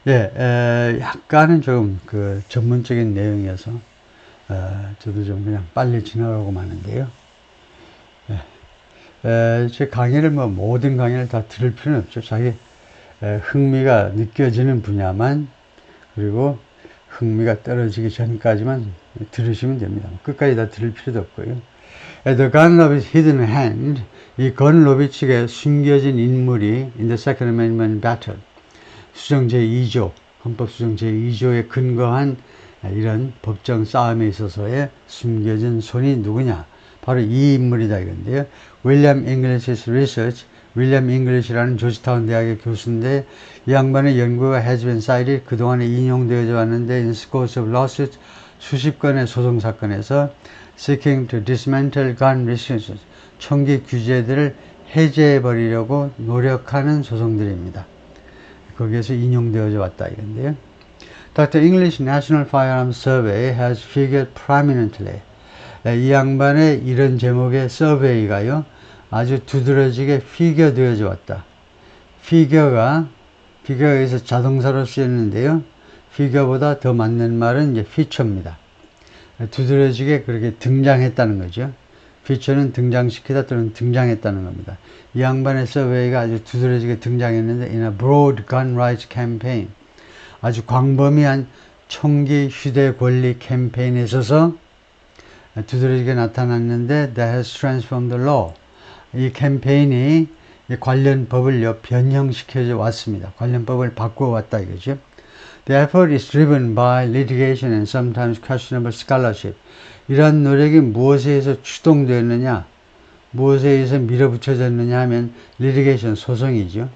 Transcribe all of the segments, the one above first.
약간은 조금 그 전문적인 내용이어서 저도 좀 그냥 빨리 지나가고 마는데요. 제 강의를 모든 강의를 다 들을 필요는 없죠. 자기 흥미가 느껴지는 분야만, 그리고 흥미가 떨어지기 전까지만 들으시면 됩니다. 끝까지 다 들을 필요도 없고요. The gun of his hidden hand, 이 건 로비치가 숨겨진 인물이 in the Second Amendment battle, 수정 제2조, 헌법 수정 제2조에 근거한 이런 법정 싸움에 있어서의 숨겨진 손이 누구냐? 바로 이 인물이다 이건데요. 윌리엄 잉글리시's research, 윌리엄 잉글리시라는 조지타운 대학의 교수인데, 이 양반의 연구가 has been cited, 그동안에 인용되어져 왔는데 in scores of lawsuits, 수십 건의 소송 사건에서 seeking to dismantle gun restrictions, 총기 규제들을 해제해버리려고 노력하는 소송들입니다. 거기에서 인용되어져 왔다 이건데요. Dr. English National Firearms Survey has figured prominently. 이 양반의 이런 제목의 서베이가요, 아주 두드러지게 피겨되어져 왔다. 피겨가 여기서 자동사로 쓰였는데요. 피겨보다 더 맞는 말은 이제 피처입니다. 두드러지게 그렇게 등장했다는 거죠. 피처는 등장시키다 또는 등장했다는 겁니다. 이 양반의 서베이가 아주 두드러지게 등장했는데 in a broad gun rights campaign, 아주 광범위한 총기 휴대 권리 캠페인에 있어서 두드러지게 나타났는데 that has transformed the law, 이 캠페인이 관련 법을 변형시켜져 왔습니다. 관련 법을 바꾸어 왔다 이거죠. The effort is driven by litigation and sometimes questionable scholarship. 이러한 노력이 무엇에 의해서 추동되었느냐, 무엇에 의해서 밀어붙여졌느냐 하면 litigation, 소송이죠.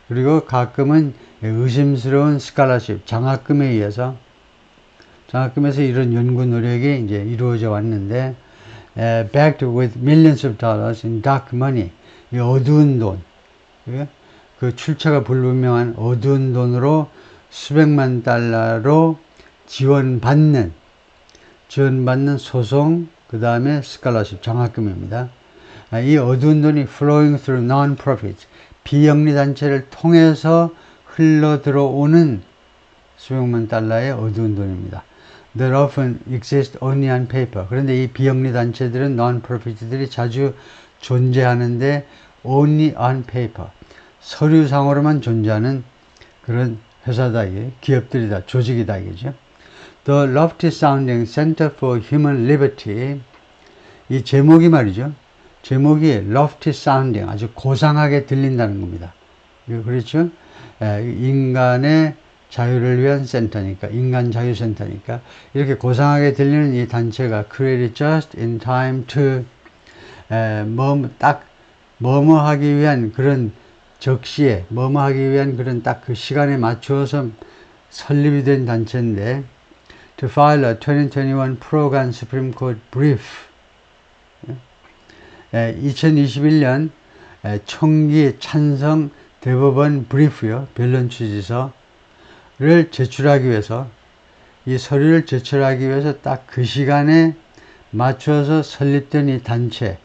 그리고 가끔은 의심스러운 scholarship, 장학금에서 이런 연구 노력이 이제 이루어져 왔는데, backed with millions of dollars in dark money, 이 어두운 돈, 그 출처가 불분명한 어두운 돈으로 수백만 달러로 지원받는 소송, 그 다음에 스칼러십, 장학금입니다. 이 어두운 돈이 flowing through non-profits, 비영리 단체를 통해서 흘러 들어오는 수백만 달러의 어두운 돈입니다. That often exist only on paper. 그런데 이 비영리 단체들은 non-profit들이 자주 존재하는데 only on paper, 서류상으로만 존재하는 그런 회사다, 기업들이다, 조직이다 이거죠. The lofty sounding Center for Human Liberty, 이 제목이 말이죠. 제목이 lofty sounding, 아주 고상하게 들린다는 겁니다. 그렇죠? 인간의 자유를 위한 센터니까, 인간 자유센터니까 이렇게 고상하게 들리는 이 단체가 created just in time to 뭐뭐 하기 위한 그런 적시에, 뭐뭐 하기 위한 그런 딱 그 시간에 맞추어서 설립이 된 단체인데, to file a 2021 pro-gun Supreme Court brief, 2021년 총기 찬성 대법원 브리프요, 변론 취지서를 제출하기 위해서, 이 서류를 제출하기 위해서 딱 그 시간에 맞춰서 설립된 이 단체가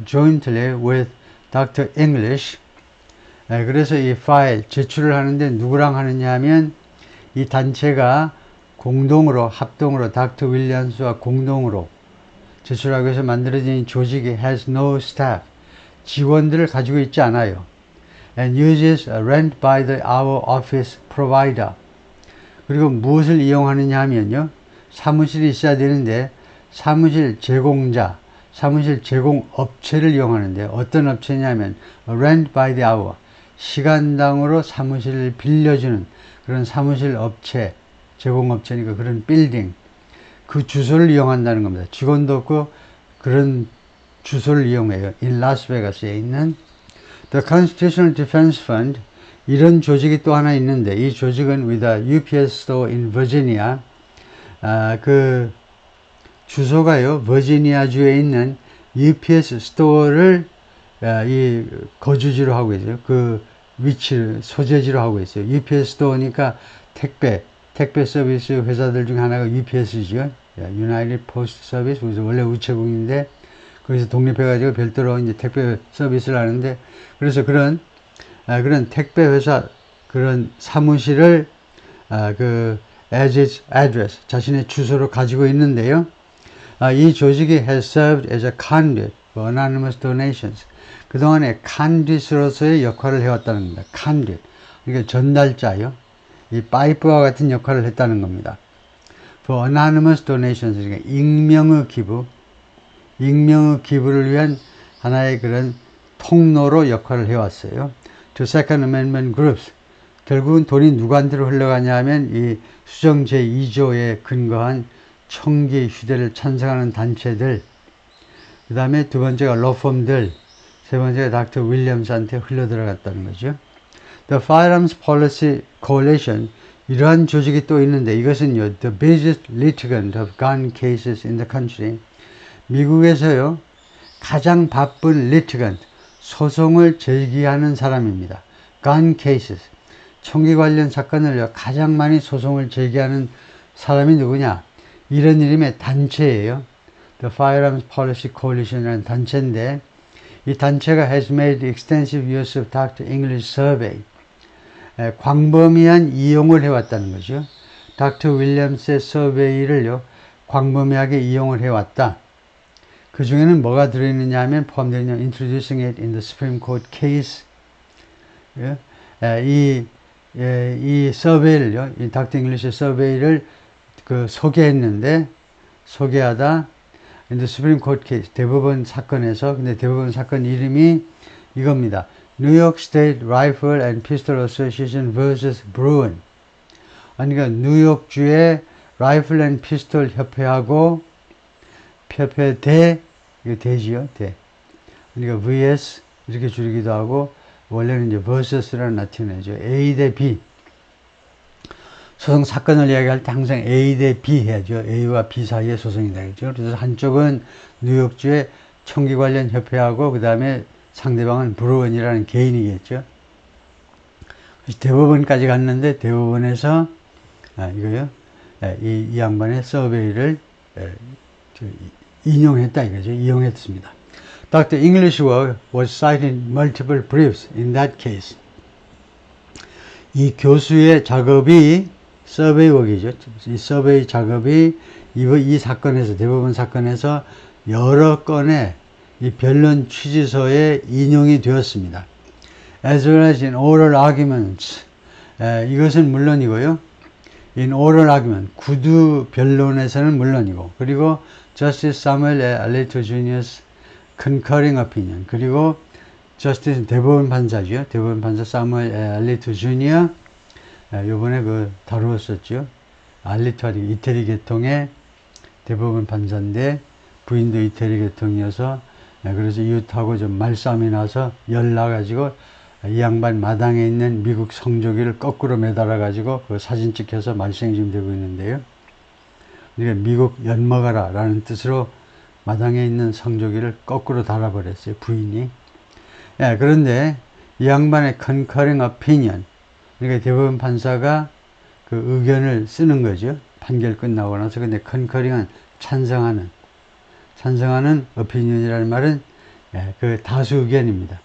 jointly with Dr. English, 그래서 이 파일 제출을 하는데 누구랑 하느냐 하면, 이 단체가 합동으로 닥터 윌리엄스와 공동으로 제출하기 위해서 만들어진 이 조직이 has no staff, 직원들을 가지고 있지 않아요. and uses rent by the hour office provider. 그리고 무엇을 이용하느냐 하면요, 사무실이 있어야 되는데 사무실 제공자, 사무실 제공업체를 이용하는데, 어떤 업체냐면 rent by the hour, 시간당으로 사무실을 빌려주는 그런 사무실 업체, 제공업체니까 그런 빌딩, 그 주소를 이용한다는 겁니다. 직원도 없고 그런 주소를 이용해요. in 라스베가스에 있는 The Constitutional Defense Fund, 이런 조직이 또 하나 있는데, 이 조직은 with a UPS store in Virginia, 그 주소가요, 버지니아주에 있는 UPS 스토어를 이 거주지로 하고 있어요. 그 위치를 소재지로 하고 있어요. UPS 스토어니까 택배 서비스 회사들 중에 하나가 UPS죠. United Post Service. 그래서 원래 우체국인데 거기서 독립해가지고 별도로 이제 택배 서비스를 하는데, 그래서 그런 택배 회사 그런 사무실을 as its address, 자신의 주소로 가지고 있는데요. 이 조직이 has served as a conduit for anonymous donations. 그동안에 conduit으로서의 역할을 해왔다는 겁니다. conduit. 그러니까 전달자요. 이 파이프와 같은 역할을 했다는 겁니다. For anonymous donations, 그러니까 익명의 기부를 위한 하나의 그런 통로로 역할을 해왔어요. To Second Amendment groups. 결국은 돈이 누구한테로 흘러가냐 하면 이 수정 제2조에 근거한 청기 휴대를 찬성하는 단체들, 그 다음에 두 번째가 로펌들, 세 번째가 닥터 윌리엄스한테 흘러들어갔다는 거죠. The Firearms Policy Coalition, 이러한 조직이 또 있는데 이것은요, the busiest litigant of gun cases in the country. 미국에서요, 가장 바쁜 litigant, 소송을 제기하는 사람입니다. gun cases, 총기 관련 사건을요, 가장 많이 소송을 제기하는 사람이 누구냐? 이런 이름의 단체예요. The Firearms Policy Coalition이라는 단체인데, 이 단체가 has made extensive use of Dr. English survey. 광범위한 이용을 해왔다는 거죠. 닥터 윌리엄스의 서베이를요, 광범위하게 이용을 해왔다. 그 중에는 뭐가 들어있느냐 하면 포함되어 있는 Introducing it in the Supreme Court case. 이 서베이를요, 이 닥터 잉글리시의 서베이를 소개하다 in the Supreme Court case, 대법원 사건에서, 근데 대법원 사건 이름이 이겁니다. New York State Rifle and Pistol Association vs. Bruen. 그러니까 뉴욕주의 라이플 앤 피스톨 협회하고 협회 이거 대지요, 대. 그러니까 vs 이렇게 줄이기도 하고 원래는 이제 versus라는 라틴어죠. A 대 B. 소송 사건을 이야기할 때 항상 A 대 B 해야죠. A와 B 사이의 소송이 되겠죠. 그래서 한쪽은 뉴욕주의 총기 관련 협회하고 그 다음에 상대방은 브루언이라는 개인이겠죠. 대법원까지 갔는데 대법원에서 이거요. 이 양반의 서베이를 인용했다 이거죠. 이용했습니다. Dr. English was citing multiple briefs in that case. 이 교수의 작업이 서베이 웍이죠. 이 서베이 작업이 이 사건에서, 대법원 사건에서 여러 건의 이 변론 취지서에 인용이 되었습니다. As well as in oral arguments. 이것은 물론이고요. In oral argument, 구두 변론에서는 물론이고, 그리고 Justice Samuel Alito Jr.'s concurring opinion, 그리고 Justice 대법원 판사죠. 대법원 판사 사무엘 알리토 주니어, 요번에 다루었었죠. 알리토 이태리 계통의 대법원 판사인데 부인도 이태리 계통이어서 그래서 이웃하고 좀 말싸움이 나서 열나가지고 이 양반 마당에 있는 미국 성조기를 거꾸로 매달아가지고 그 사진 찍혀서 말썽이 지금 되고 있는데요. 그러니까 미국 엿먹어라 라는 뜻으로 마당에 있는 성조기를 거꾸로 달아버렸어요, 부인이. 그런데 이 양반의 concurring opinion, 그러니까 대법원 판사가 그 의견을 쓰는 거죠. 판결 끝나고 나서. 근데 concurring은 찬성하는 opinion이라는 말은 그 다수 의견입니다.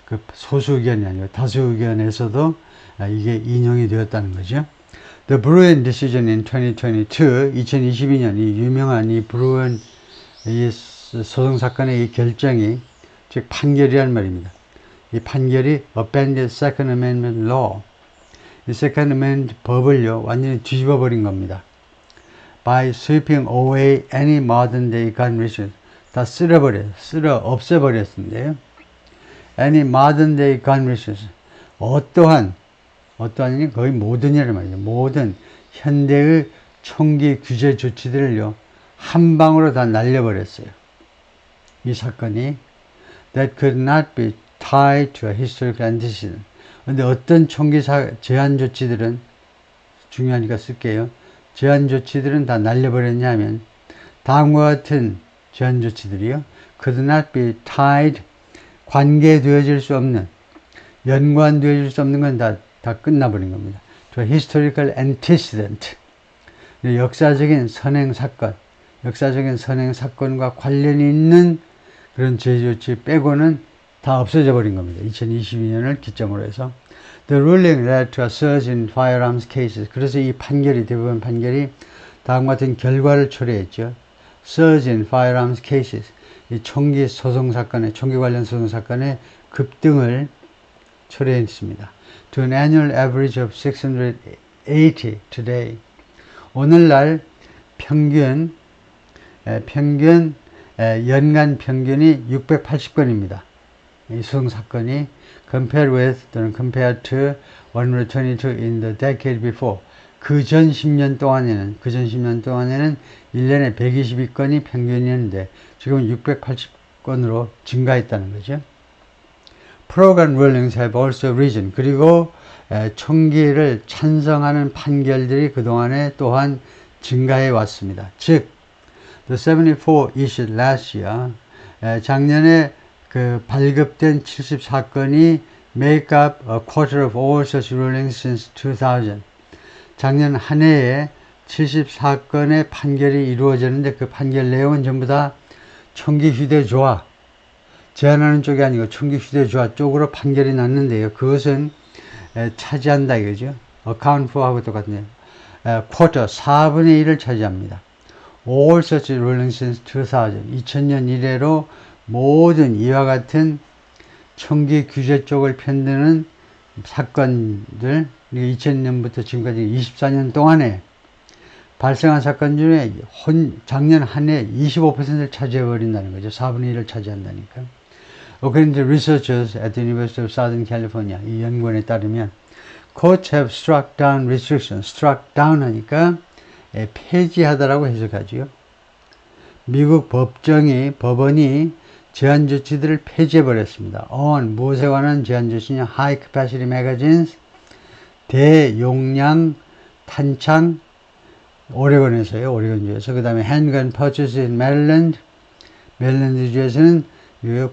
그 소수 의견이 아니고 다수 의견에서도 이게 인용이 되었다는 거죠. The Bruen decision in 2022년 이 유명한 이 브루언 이 소송 사건의 이 결정이, 즉 판결이란 말입니다. 이 판결이 upended Second Amendment law, 이 Second Amendment 법을요 완전히 뒤집어 버린 겁니다. By sweeping away any modern day gun restrictions, 다 없애버렸는데요. Any modern day gun restrictions, 어떠한이 거의 모든이란 말이죠. 모든 현대의 총기 규제 조치들을요 한 방으로 다 날려버렸어요. 이 사건이 that could not be tied to a historical antecedent. 그런데 어떤 총기 제한 조치들은, 중요하니까 쓸게요. 제한 조치들은 다 날려버렸냐면 다음과 같은 제한 조치들이요. could not be tied, 관계되어질 수 없는, 연관되어질 수 없는 건 다 끝나버린 겁니다. to a historical antecedent. 역사적인 선행 사건과 관련이 있는 그런 제조치 빼고는 다 없어져 버린 겁니다. 2022년을 기점으로 해서. The ruling led to a surge in firearms cases. 그래서 이 판결이, 대부분 판결이 다음과 같은 결과를 초래했죠. Surge in firearms cases. 이 총기 소송 사건에, 총기 관련 소송 사건에 급등을 초래했습니다. To an annual average of 680 today. 오늘날 평균 연간 평균이 680건입니다. 이 소송 사건이 compared with 또는 compared to 122 in the decade before. 그 전 10년 동안에는 1년에 122건이 평균이었는데 지금 680건으로 증가했다는 거죠. Pro-gun rulings have also risen. 그리고 총기를 찬성하는 판결들이 그동안에 또한 증가해 왔습니다. 즉, the 74 issued last year, 작년에 그 발급된 74건이 make up a quarter of all such rulings since 2000. 작년 한 해에 74건의 판결이 이루어졌는데 그 판결 내용은 전부 다 총기 휴대 조화, 제한하는 쪽이 아니고 총기 휴대 조화 쪽으로 판결이 났는데요. 그것은 차지한다 이거죠. account for하고 똑같네요. quarter, 4분의 1을 차지합니다. All such rulings since 2000. 2000년 이래로 모든 이와 같은 총기 규제 쪽을 편드는 사건들, 2000년부터 지금까지 24년 동안에 발생한 사건 중에 작년 한 해 25%를 차지해버린다는 거죠. 4분의 1을 차지한다니까. According to researchers at the University of Southern California, 이 연구원에 따르면 courts have struck down restrictions. struck down 하니까 폐지하다라고 해석하지요. 미국 법원이 제한 조치들을 폐지해버렸습니다. on 무엇에 관한 제한 조치냐? high capacity magazines, 대용량 탄창, 오레곤에서요. 오레곤주에서. 그 다음에 handgun purchases in Maryland, 메릴랜드주에서는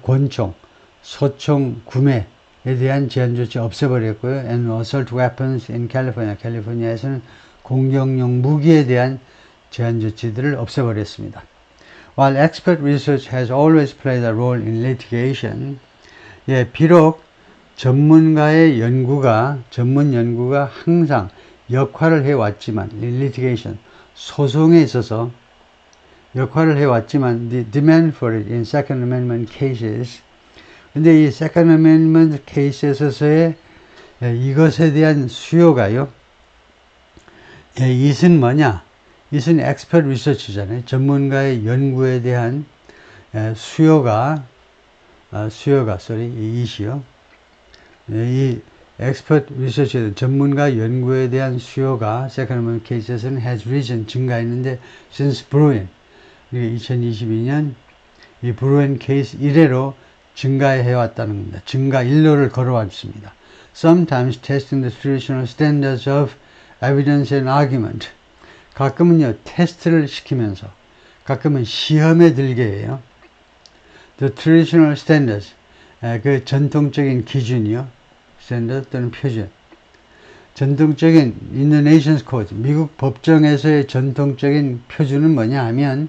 권총, 소총 구매에 대한 제한 조치 없애버렸고요. and assault weapons in California, 캘리포니아에서는 공격용 무기에 대한 제한 조치들을 없애버렸습니다. While expert research has always played a role in litigation, 비록 전문 연구가 항상 역할을 해왔지만, litigation, 소송에 있어서 역할을 해왔지만, the demand for it in Second Amendment cases, 근데 이 Second Amendment case에서의 이것에 대한 수요가요, 이것은 뭐냐? 이것은 expert research잖아요. 전문가의 연구에 대한 수요가, 이시요. 이 expert research, 전문가 연구에 대한 수요가 Second Amendment case에서는 has risen, 증가했는데 since Bruen, 2022년 이 Bruen 케이스 이래로 증가해왔다는 겁니다. 증가 일로를 걸어왔습니다. Sometimes testing the traditional standards of evidence and argument. 가끔은요, 테스트를 시키면서, 가끔은 시험에 들게 해요. The traditional standards, 그 전통적인 기준이요. standard 또는 표준. 전통적인 in the nation's code, 미국 법정에서의 전통적인 표준은 뭐냐 하면,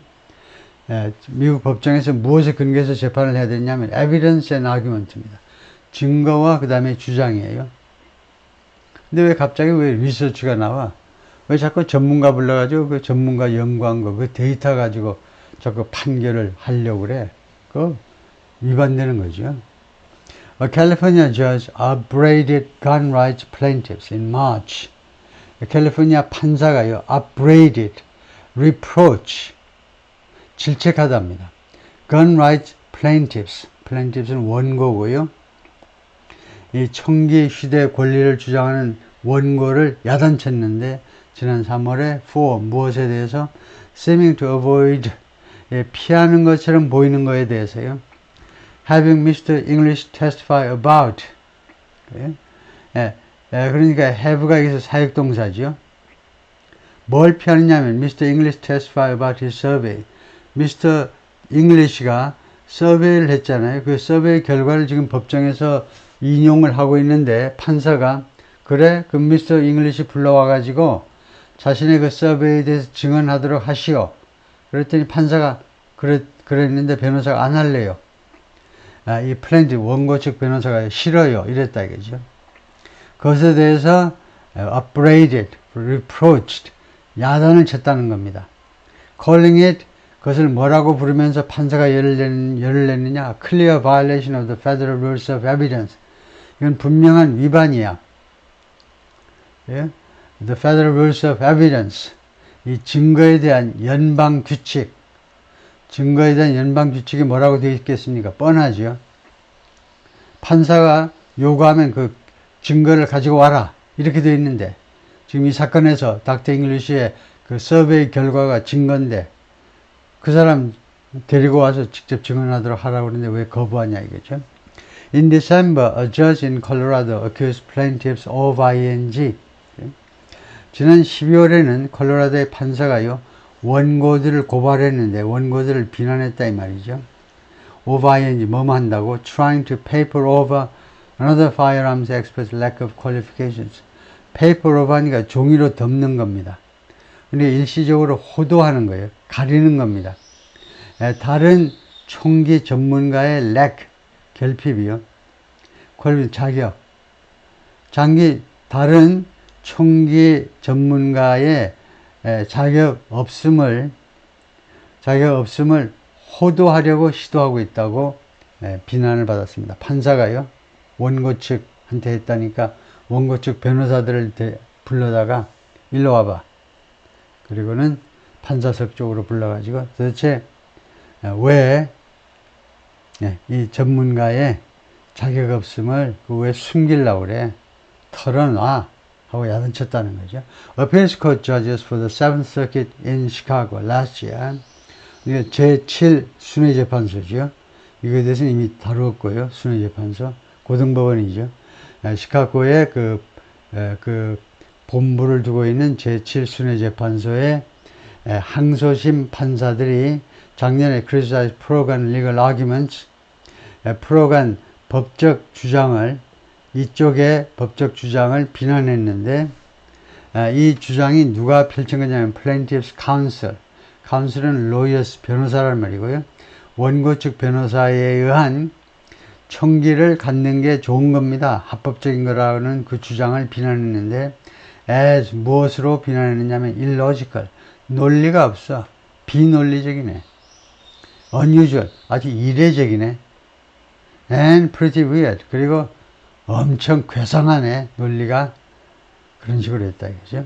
미국 법정에서 무엇에 근거해서 재판을 해야 되냐면 evidence and argument입니다. 증거와 그 다음에 주장이에요. 근데 왜 갑자기 왜 리서치가 나와? 왜 자꾸 전문가 불러가지고 그 전문가 연구한 거, 그 데이터 가지고 자꾸 판결을 하려고 그래? 그거 위반되는 거죠. A California judge upbraided gun rights plaintiffs in March. 캘리포니아 판사가요, upbraided, reproach, 질책하답니다. Gun rights plaintiffs, plaintiffs는 원고고요. 이 총기 휴대 권리를 주장하는 원고를 야단쳤는데 지난 3월에 for 무엇에 대해서 seeming to avoid, 피하는 것처럼 보이는 것에 대해서요. having Mr. English testify about, 그러니까 have가 여기서 사역동사죠. 뭘 피하느냐면 Mr. English testify about his survey. Mr. English가 서베이를 했잖아요. 그 서베이 결과를 지금 법정에서 인용을 하고 있는데 판사가 그래? 그럼 Mr. English 불러와가지고 자신의 그 서베이에 대해서 증언하도록 하시오. 그랬더니 판사가 그랬는데 변호사가 안 할래요. 이 플랜트 원고 측 변호사가 싫어요. 이랬다 이거죠. 그것에 대해서 upbraided, reproached, 야단을 쳤다는 겁니다. calling it, 그것을 뭐라고 부르면서 판사가 열을 내느냐? clear violation of the federal rules of evidence. 이건 분명한 위반이야. 예? The federal rules of evidence. 이 증거에 대한 연방 규칙. 증거에 대한 연방 규칙이 뭐라고 되어 있겠습니까? 뻔하죠. 판사가 요구하면 그 증거를 가지고 와라. 이렇게 되어 있는데, 지금 이 사건에서 닥터 잉글리시의 그 서베이 결과가 증거인데, 그 사람 데리고 와서 직접 증언하도록 하라고 그러는데 왜 거부하냐 이거죠. In December, a judge in Colorado accused plaintiffs of ing. 지난 12월에는 콜로라도의 판사가요, 원고들을 고발했는데, 원고들을 비난했다 이 말이죠. of ing, 뭐뭐 한다고? Trying to paper over another firearms expert's lack of qualifications. paper over 하니까 종이로 덮는 겁니다. 그러니까 일시적으로 호도하는 거예요. 가리는 겁니다. 다른 총기 전문가의 lack, 결핍이요. 자격. 다른 총기 전문가의 자격 없음을 호도하려고 시도하고 있다고 비난을 받았습니다. 판사가요, 원고 측한테 했다니까 원고 측 변호사들을 불러다가 일로 와봐. 그리고는 판사석 쪽으로 불러가지고 도대체 왜 이 전문가의 자격 없음을 왜 숨기려고 그래? 털어놔. 하고 야단쳤다는 거죠. Appeals Court Judges for the 7th Circuit in Chicago last year. 이게 제7 순회재판소죠. 이거에 대해서는 이미 다루었고요. 순회재판소. 고등법원이죠. 시카고에 그 본부를 두고 있는 제7 순회재판소의 항소심 판사들이 작년에 criticized Pro-Gun legal arguments, 프로간 법적 주장을, 이쪽의 법적 주장을 비난했는데, 이 주장이 누가 펼친 거냐면 plaintiff's counsel. counsel은 lawyers, 변호사란 말이고요. 원고 측 변호사에 의한 총기를 갖는 게 좋은 겁니다. 합법적인 거라는 그 주장을 비난했는데, as 무엇으로 비난했느냐면 illogical. 논리가 없어. 비논리적이네. unusual. 아주 이례적이네. and pretty weird. 그리고 엄청 괴상하네. 논리가. 그런 식으로 했다 이거죠.